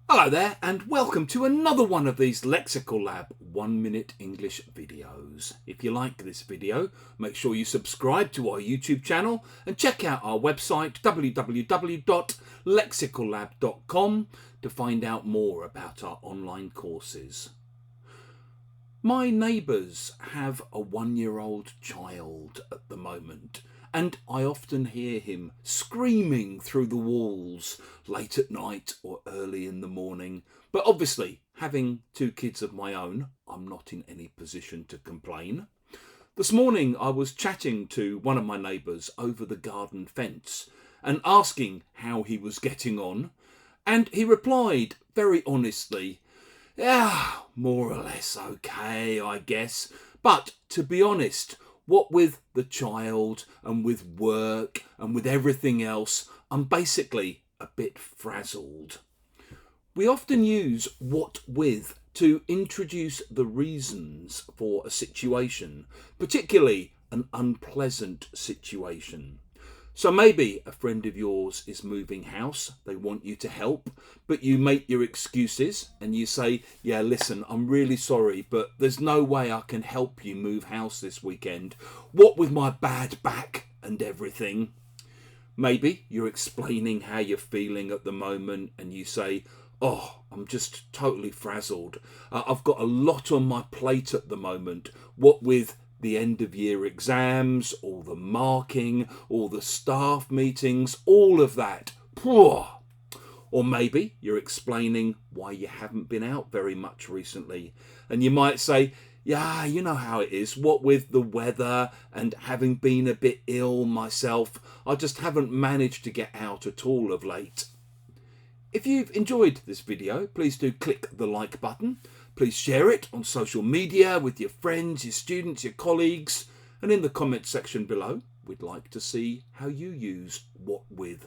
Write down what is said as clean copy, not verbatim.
Hello there and welcome to another one of these Lexical Lab 1 minute English videos. If you like this video, make sure you subscribe to our YouTube channel and check out our website www.lexicallab.com to find out more about our online courses. My neighbours have a 1-year-old child at the moment, and I often hear him screaming through the walls late at night or early in the morning. But obviously, having 2 kids of my own, I'm not in any position to complain. This morning I was chatting to one of my neighbours over the garden fence and asking how he was getting on, and he replied very honestly, "Yeah, more or less okay, I guess. But to be honest, what with the child and with work and with everything else, I'm basically a bit frazzled." We often use what with to introduce the reasons for a situation, particularly an unpleasant situation. So maybe a friend of yours is moving house, they want you to help, but you make your excuses and you say, "Yeah, listen, I'm really sorry, but there's no way I can help you move house this weekend. What with my bad back and everything." Maybe you're explaining how you're feeling at the moment and you say, "Oh, I'm just totally frazzled. I've got a lot on my plate at the moment, what with the end of year exams, all the marking, all the staff meetings, all of that." Or maybe you're explaining why you haven't been out very much recently. And you might say, "Yeah, you know how it is, what with the weather and having been a bit ill myself, I just haven't managed to get out at all of late." If you've enjoyed this video, please do click the like button. Please share it on social media with your friends, your students, your colleagues. And in the comments section below, we'd like to see how you use what with.